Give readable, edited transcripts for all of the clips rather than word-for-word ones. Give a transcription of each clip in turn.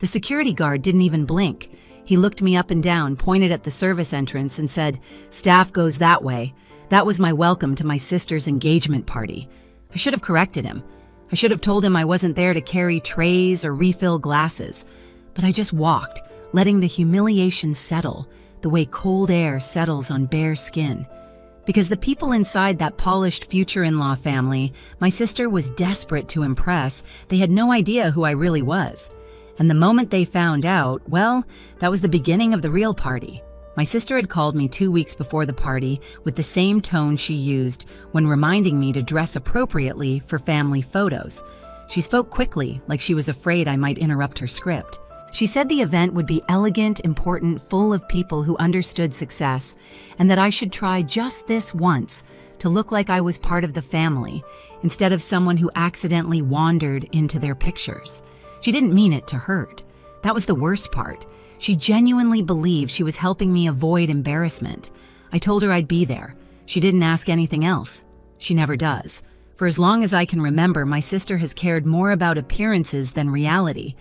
The security guard didn't even blink. He looked me up and down, pointed at the service entrance, and said, "Staff goes that way." That was my welcome to my sister's engagement party. I should have corrected him. I should have told him I wasn't there to carry trays or refill glasses. But I just walked, letting the humiliation settle, the way cold air settles on bare skin. Because the people inside that polished future-in-law family my sister was desperate to impress, they had no idea who I really was. And the moment they found out, well, that was the beginning of the real party. My sister had called me 2 weeks before the party with the same tone she used when reminding me to dress appropriately for family photos. She spoke quickly, like she was afraid I might interrupt her script. She said the event would be elegant, important, full of people who understood success, and that I should try just this once to look like I was part of the family, instead of someone who accidentally wandered into their pictures. She didn't mean it to hurt. That was the worst part. She genuinely believed she was helping me avoid embarrassment. I told her I'd be there. She didn't ask anything else. She never does. For as long as I can remember, my sister has cared more about appearances than reality.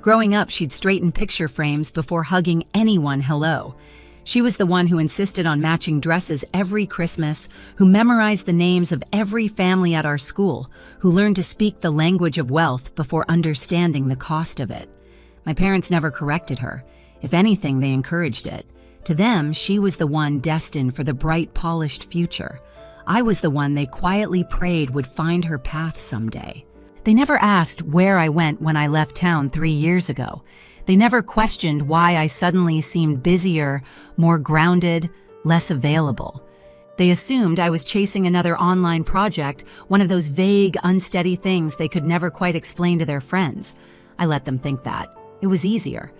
Growing up, she'd straighten picture frames before hugging anyone hello. She was the one who insisted on matching dresses every Christmas, who memorized the names of every family at our school, who learned to speak the language of wealth before understanding the cost of it. My parents never corrected her. If anything, they encouraged it. To them, she was the one destined for the bright, polished future. I was the one they quietly prayed would find her path someday. They never asked where I went when I left town 3 years ago. They never questioned why I suddenly seemed busier, more grounded, less available. They assumed I was chasing another online project, one of those vague, unsteady things they could never quite explain to their friends. I let them think that. It was easier.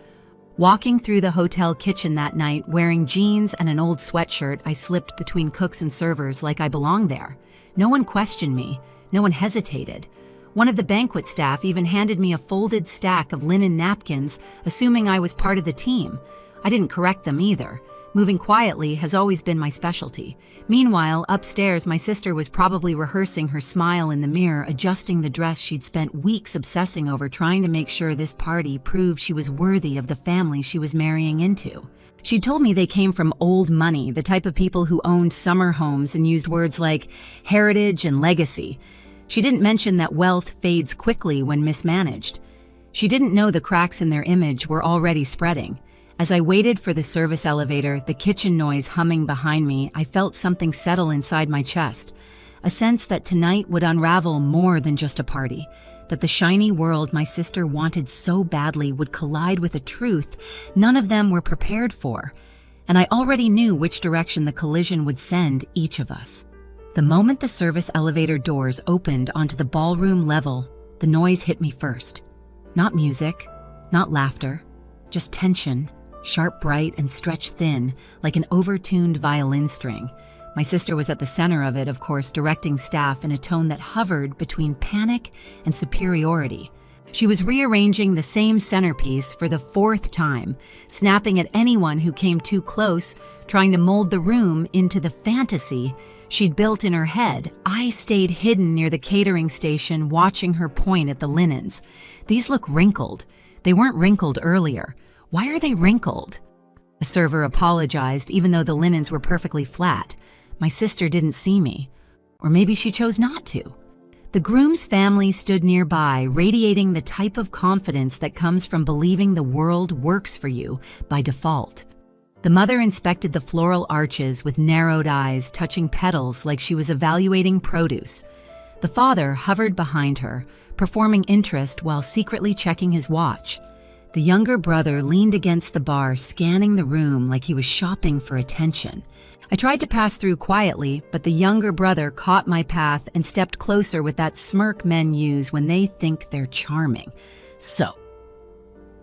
Walking through the hotel kitchen that night, wearing jeans and an old sweatshirt, I slipped between cooks and servers like I belonged there. No one questioned me. No one hesitated. One of the banquet staff even handed me a folded stack of linen napkins, assuming I was part of the team. I didn't correct them either. Moving quietly has always been my specialty. Meanwhile, upstairs, my sister was probably rehearsing her smile in the mirror, adjusting the dress she'd spent weeks obsessing over, trying to make sure this party proved she was worthy of the family she was marrying into. She told me they came from old money, the type of people who owned summer homes, and used words like heritage and legacy. She didn't mention that wealth fades quickly when mismanaged. She didn't know the cracks in their image were already spreading. As I waited for the service elevator, the kitchen noise humming behind me, I felt something settle inside my chest. A sense that tonight would unravel more than just a party, that the shiny world my sister wanted so badly would collide with a truth none of them were prepared for. And I already knew which direction the collision would send each of us. The moment the service elevator doors opened onto the ballroom level, the noise hit me first. Not music, not laughter, just tension, sharp, bright, and stretched thin, like an overtuned violin string. My sister was at the center of it, of course, directing staff in a tone that hovered between panic and superiority. She was rearranging the same centerpiece for the 4th time, snapping at anyone who came too close, trying to mold the room into the fantasy she'd built in her head. I stayed hidden near the catering station, watching her point at the linens. These look wrinkled. They weren't wrinkled earlier. Why are they wrinkled? A server apologized, even though the linens were perfectly flat. My sister didn't see me. Or maybe she chose not to. The groom's family stood nearby, radiating the type of confidence that comes from believing the world works for you by default. The mother inspected the floral arches with narrowed eyes, touching petals like she was evaluating produce. The father hovered behind her, performing interest while secretly checking his watch. The younger brother leaned against the bar, scanning the room like he was shopping for attention. I tried to pass through quietly, but the younger brother caught my path and stepped closer with that smirk men use when they think they're charming. "So,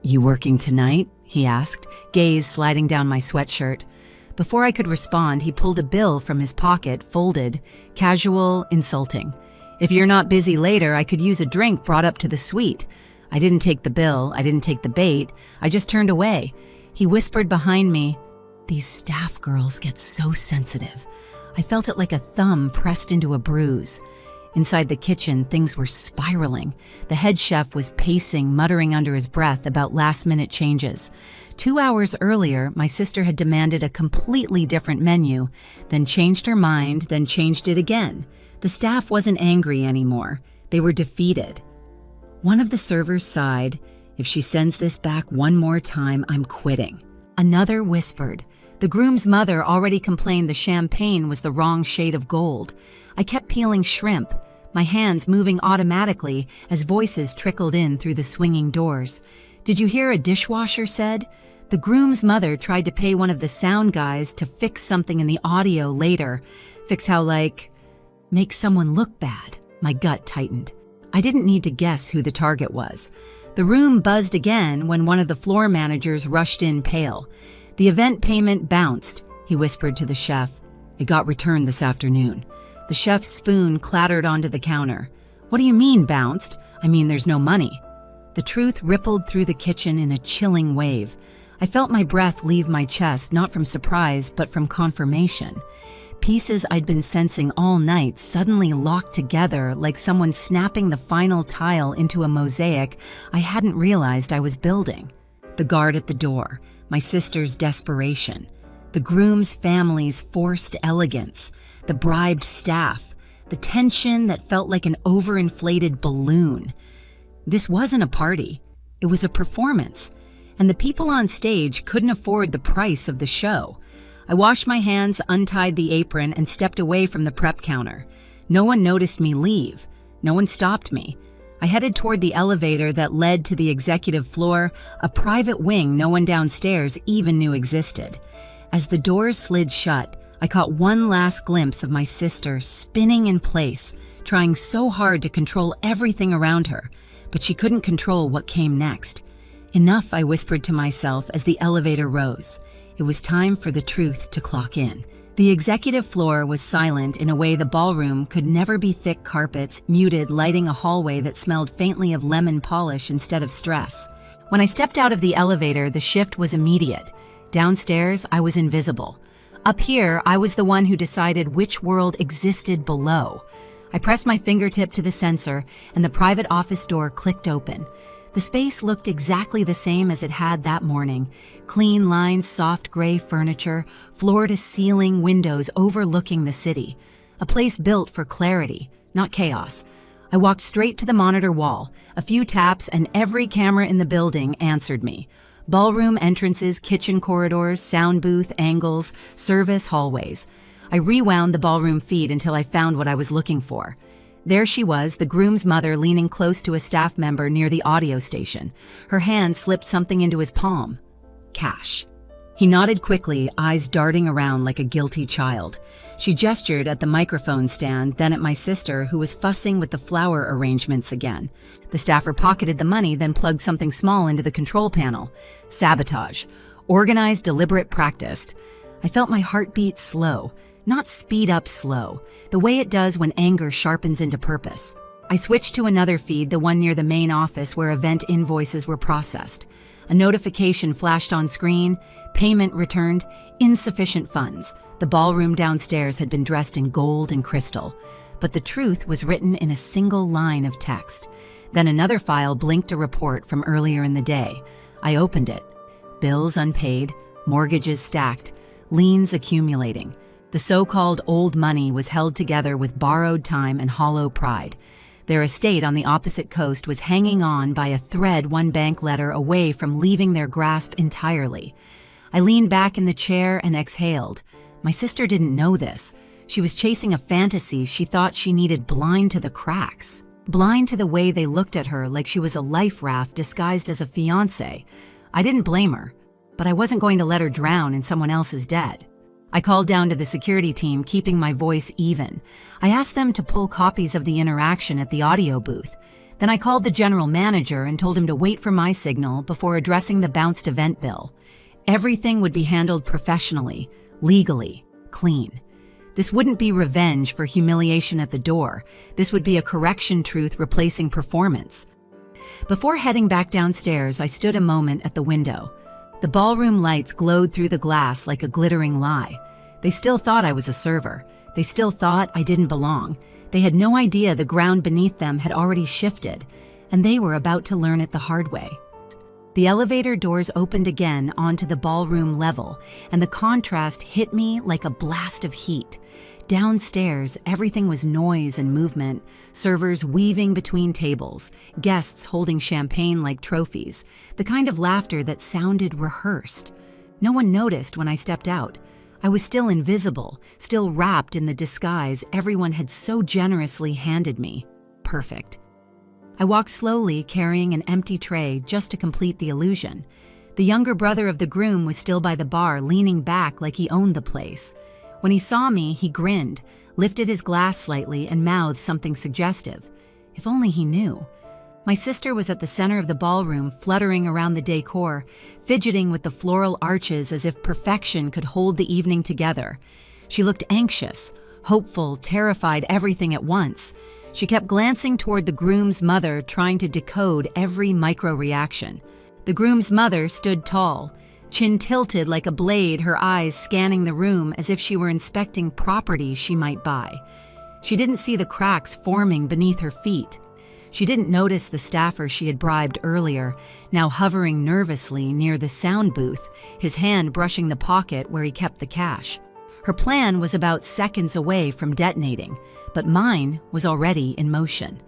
you working tonight?" he asked, gaze sliding down my sweatshirt. Before I could respond, he pulled a bill from his pocket, folded, casual, insulting. "If you're not busy later, I could use a drink brought up to the suite." I didn't take the bill, I didn't take the bait, I just turned away. He whispered behind me, "These staff girls get so sensitive." I felt it like a thumb pressed into a bruise. Inside the kitchen, things were spiraling. The head chef was pacing, muttering under his breath about last-minute changes. 2 hours earlier, my sister had demanded a completely different menu, then changed her mind, then changed it again. The staff wasn't angry anymore. They were defeated. One of the servers sighed, "If she sends this back one more time, I'm quitting." Another whispered. The groom's mother already complained the champagne was the wrong shade of gold. I kept peeling shrimp, my hands moving automatically as voices trickled in through the swinging doors. "Did you hear a dishwasher said?" The groom's mother tried to pay one of the sound guys to fix something in the audio later. Fix how, make someone look bad. My gut tightened. I didn't need to guess who the target was. The room buzzed again when one of the floor managers rushed in pale. "The event payment bounced," he whispered to the chef. "It got returned this afternoon." The chef's spoon clattered onto the counter. "What do you mean, bounced? I mean, there's no money." The truth rippled through the kitchen in a chilling wave. I felt my breath leave my chest, not from surprise, but from confirmation. Pieces I'd been sensing all night suddenly locked together like someone snapping the final tile into a mosaic I hadn't realized I was building. The guard at the door, my sister's desperation, the groom's family's forced elegance, the bribed staff, the tension that felt like an overinflated balloon. This wasn't a party. It was a performance, and the people on stage couldn't afford the price of the show. I washed my hands, untied the apron, and stepped away from the prep counter. No one noticed me leave. No one stopped me. I headed toward the elevator that led to the executive floor, a private wing no one downstairs even knew existed. As the doors slid shut, I caught one last glimpse of my sister spinning in place, trying so hard to control everything around her, but she couldn't control what came next. "Enough," I whispered to myself as the elevator rose. It was time for the truth to clock in. The executive floor was silent in a way the ballroom could never be. Thick carpets, muted lighting, a hallway that smelled faintly of lemon polish instead of stress. When I stepped out of the elevator, the shift was immediate. Downstairs, I was invisible. Up here, I was the one who decided which world existed below. I pressed my fingertip to the sensor, and the private office door clicked open. The space looked exactly the same as it had that morning. Clean lines, soft gray furniture, floor-to-ceiling windows overlooking the city. A place built for clarity, not chaos. I walked straight to the monitor wall. A few taps and every camera in the building answered me. Ballroom entrances, kitchen corridors, sound booth, angles, service hallways. I rewound the ballroom feed until I found what I was looking for. There she was, the groom's mother, leaning close to a staff member near the audio station. Her hand slipped something into his palm. Cash. He nodded quickly, eyes darting around like a guilty child. She gestured at the microphone stand, then at my sister, who was fussing with the flower arrangements again. The staffer pocketed the money, then plugged something small into the control panel. Sabotage. Organized, deliberate, practiced. I felt my heartbeat slow. Not speed up slow, the way it does when anger sharpens into purpose. I switched to another feed, the one near the main office where event invoices were processed. A notification flashed on screen, payment returned, insufficient funds. The ballroom downstairs had been dressed in gold and crystal, but the truth was written in a single line of text. Then another file blinked, a report from earlier in the day. I opened it. Bills unpaid, mortgages stacked, liens accumulating. The so-called old money was held together with borrowed time and hollow pride. Their estate on the opposite coast was hanging on by a thread, one bank letter away from leaving their grasp entirely. I leaned back in the chair and exhaled. My sister didn't know this. She was chasing a fantasy she thought she needed, blind to the cracks. Blind to the way they looked at her like she was a life raft disguised as a fiancé. I didn't blame her, but I wasn't going to let her drown in someone else's debt. I called down to the security team, keeping my voice even. I asked them to pull copies of the interaction at the audio booth. Then I called the general manager and told him to wait for my signal before addressing the bounced event bill. Everything would be handled professionally, legally, clean. This wouldn't be revenge for humiliation at the door. This would be a correction, truth replacing performance. Before heading back downstairs, I stood a moment at the window. The ballroom lights glowed through the glass like a glittering lie. They still thought I was a server. They still thought I didn't belong. They had no idea the ground beneath them had already shifted, and they were about to learn it the hard way. The elevator doors opened again onto the ballroom level, and the contrast hit me like a blast of heat. Downstairs, everything was noise and movement, servers weaving between tables, guests holding champagne like trophies, the kind of laughter that sounded rehearsed. No one noticed when I stepped out. I was still invisible, still wrapped in the disguise everyone had so generously handed me. Perfect. I walked slowly, carrying an empty tray just to complete the illusion. The younger brother of the groom was still by the bar, leaning back like he owned the place. When he saw me, he grinned, lifted his glass slightly, and mouthed something suggestive. If only he knew. My sister was at the center of the ballroom, fluttering around the decor, fidgeting with the floral arches as if perfection could hold the evening together. She looked anxious, hopeful, terrified, everything at once. She kept glancing toward the groom's mother, trying to decode every micro-reaction. The groom's mother stood tall, chin tilted like a blade, her eyes scanning the room as if she were inspecting property she might buy. She didn't see the cracks forming beneath her feet. She didn't notice the staffer she had bribed earlier, now hovering nervously near the sound booth, his hand brushing the pocket where he kept the cash. Her plan was about seconds away from detonating, but mine was already in motion.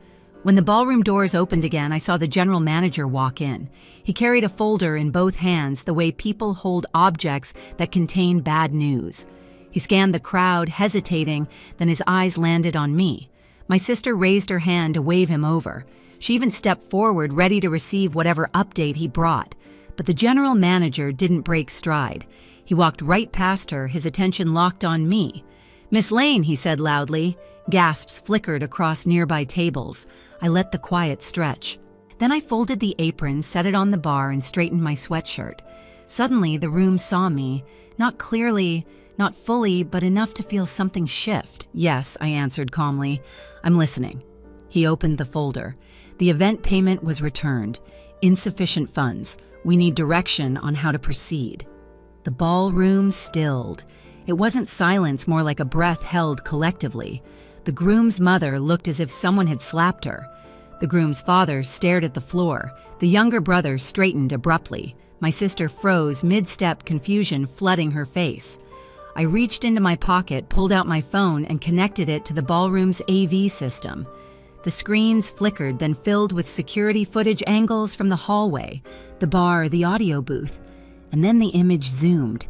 When the ballroom doors opened again, I saw the general manager walk in. He carried a folder in both hands, the way people hold objects that contain bad news. He scanned the crowd, hesitating, then his eyes landed on me. My sister raised her hand to wave him over. She even stepped forward, ready to receive whatever update he brought. But the general manager didn't break stride. He walked right past her, his attention locked on me. "Miss Lane," he said loudly. Gasps flickered across nearby tables. I let the quiet stretch. Then I folded the apron, set it on the bar, and straightened my sweatshirt. Suddenly, the room saw me, not clearly, not fully, but enough to feel something shift. "Yes," I answered calmly. "I'm listening." He opened the folder. The event payment was returned. Insufficient funds. We need direction on how to proceed. The ballroom stilled. It wasn't silence, more like a breath held collectively. The groom's mother looked as if someone had slapped her. The groom's father stared at the floor. The younger brother straightened abruptly. My sister froze, mid-step, confusion flooding her face. I reached into my pocket, pulled out my phone, and connected it to the ballroom's AV system. The screens flickered, then filled with security footage angles from the hallway, the bar, the audio booth. And then the image zoomed.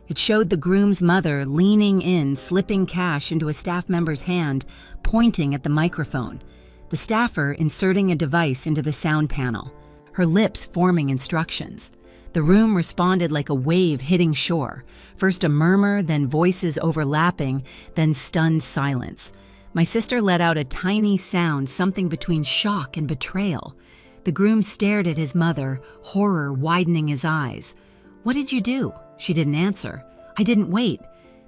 It showed the groom's mother leaning in, slipping cash into a staff member's hand, pointing at the microphone. The staffer inserting a device into the sound panel, her lips forming instructions. The room responded like a wave hitting shore. First a murmur, then voices overlapping, then stunned silence. My sister let out a tiny sound, something between shock and betrayal. The groom stared at his mother, horror widening his eyes. "What did you do?" She didn't answer. I didn't wait.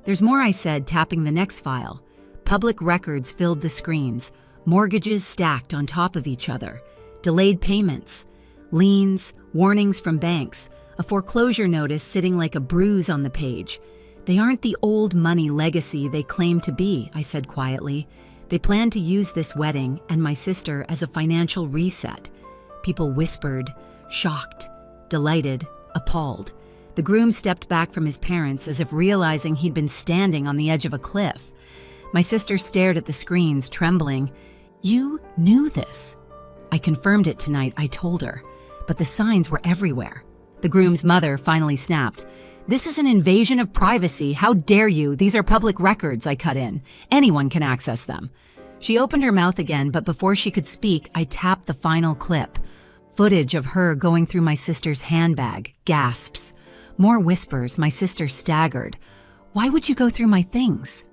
"There's more," I said, tapping the next file. Public records filled the screens, mortgages stacked on top of each other, delayed payments, liens, warnings from banks, a foreclosure notice sitting like a bruise on the page. "They aren't the old money legacy they claim to be," I said quietly. "They plan to use this wedding and my sister as a financial reset." People whispered, shocked, delighted, appalled. The groom stepped back from his parents as if realizing he'd been standing on the edge of a cliff. My sister stared at the screens, trembling. "You knew this." "I confirmed it tonight," I told her. "But the signs were everywhere." The groom's mother finally snapped. "This is an invasion of privacy. How dare you? These are public records," I cut in. "Anyone can access them." She opened her mouth again, but before she could speak, I tapped the final clip. Footage of her going through my sister's handbag. Gasps. More whispers. My sister staggered. "Why would you go through my things?"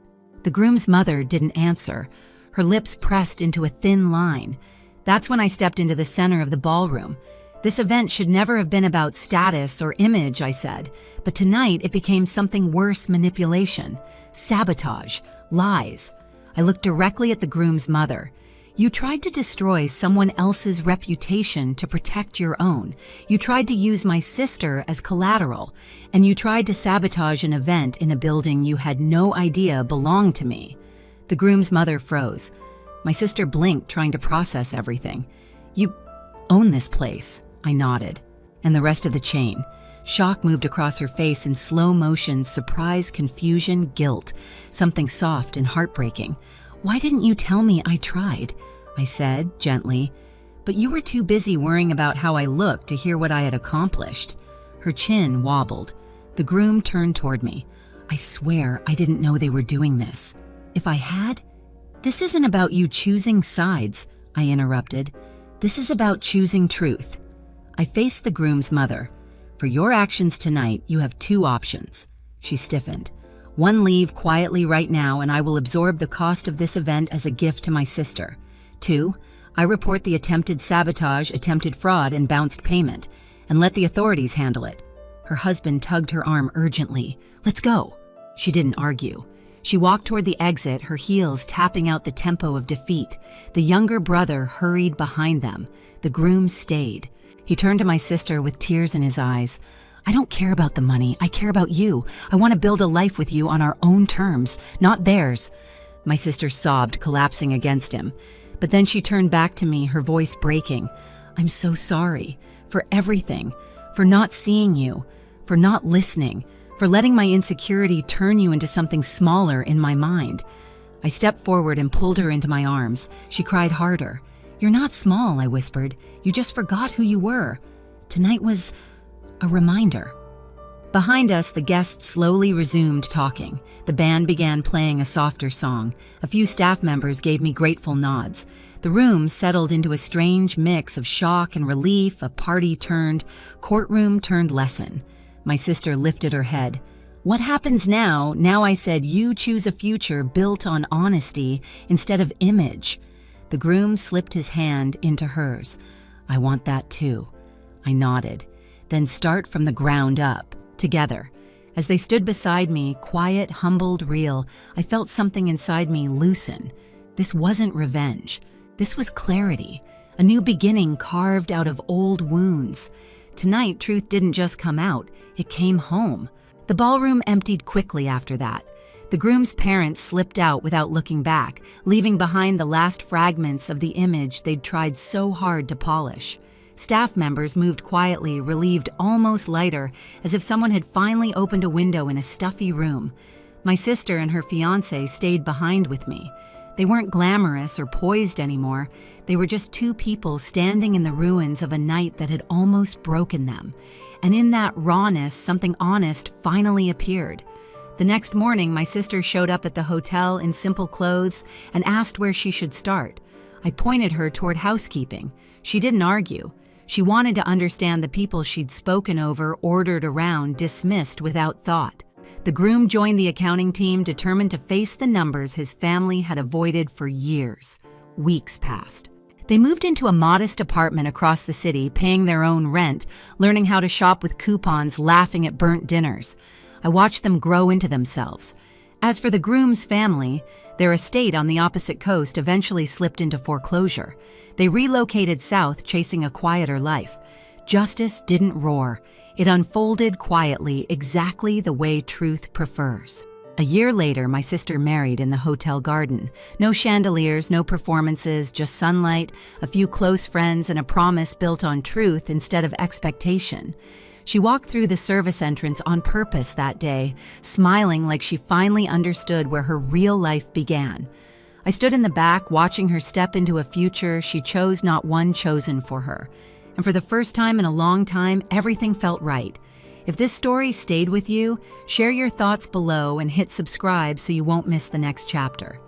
The groom's mother didn't answer. Her lips pressed into a thin line. That's when I stepped into the center of the ballroom. "This event should never have been about status or image," I said. But tonight it became something worse: manipulation, sabotage, lies. I looked directly at the groom's mother. "You tried to destroy someone else's reputation to protect your own. You tried to use my sister as collateral, and you tried to sabotage an event in a building you had no idea belonged to me." The groom's mother froze. My sister blinked, trying to process everything. "You own this place," I nodded. "And the rest of the chain." Shock moved across her face in slow motion, surprise, confusion, guilt, something soft and heartbreaking. "Why didn't you tell me I tried?" I said, gently. "But you were too busy worrying about how I looked to hear what I had accomplished." Her chin wobbled. The groom turned toward me. "I swear I didn't know they were doing this. If I had—" "This isn't about you choosing sides," I interrupted. "This is about choosing truth." I faced the groom's mother. "For your actions tonight, you have two options." She stiffened. "One, leave quietly right now and I will absorb the cost of this event as a gift to my sister. 2, I report the attempted sabotage, attempted fraud, and bounced payment, and let the authorities handle it." Her husband tugged her arm urgently. "Let's go." She didn't argue. She walked toward the exit, her heels tapping out the tempo of defeat. The younger brother hurried behind them. The groom stayed. He turned to my sister with tears in his eyes. "I don't care about the money. I care about you. I want to build a life with you on our own terms, not theirs." My sister sobbed, collapsing against him. But then she turned back to me, her voice breaking. "I'm so sorry. For everything. For not seeing you. For not listening. For letting my insecurity turn you into something smaller in my mind." I stepped forward and pulled her into my arms. She cried harder. "You're not small," I whispered. "You just forgot who you were. Tonight was a reminder." Behind us, the guests slowly resumed talking. The band began playing a softer song. A few staff members gave me grateful nods. The room settled into a strange mix of shock and relief, a party turned courtroom turned lesson. My sister lifted her head. "What happens now?" Now I said, "You choose a future built on honesty instead of image." The groom slipped his hand into hers. "I want that too." I nodded. "Then start from the ground up, together." As they stood beside me, quiet, humbled, real, I felt something inside me loosen. This wasn't revenge. This was clarity, a new beginning carved out of old wounds. Tonight, truth didn't just come out, it came home. The ballroom emptied quickly after that. The groom's parents slipped out without looking back, leaving behind the last fragments of the image they'd tried so hard to polish. Staff members moved quietly, relieved, almost lighter, as if someone had finally opened a window in a stuffy room. My sister and her fiancé stayed behind with me. They weren't glamorous or poised anymore. They were just two people standing in the ruins of a night that had almost broken them. And in that rawness, something honest finally appeared. The next morning, my sister showed up at the hotel in simple clothes and asked where she should start. I pointed her toward housekeeping. She didn't argue. She wanted to understand the people she'd spoken over, ordered around, dismissed without thought. The groom joined the accounting team, determined to face the numbers his family had avoided for years. Weeks passed. They moved into a modest apartment across the city, paying their own rent, learning how to shop with coupons, laughing at burnt dinners. I watched them grow into themselves. As for the groom's family, their estate on the opposite coast eventually slipped into foreclosure. They relocated south, chasing a quieter life. Justice didn't roar. It unfolded quietly, exactly the way truth prefers. A year later, my sister married in the hotel garden. No chandeliers, no performances, just sunlight, a few close friends, and a promise built on truth instead of expectation. She walked through the service entrance on purpose that day, smiling like she finally understood where her real life began. I stood in the back, watching her step into a future she chose, not one chosen for her. And for the first time in a long time, everything felt right. If this story stayed with you, share your thoughts below and hit subscribe so you won't miss the next chapter.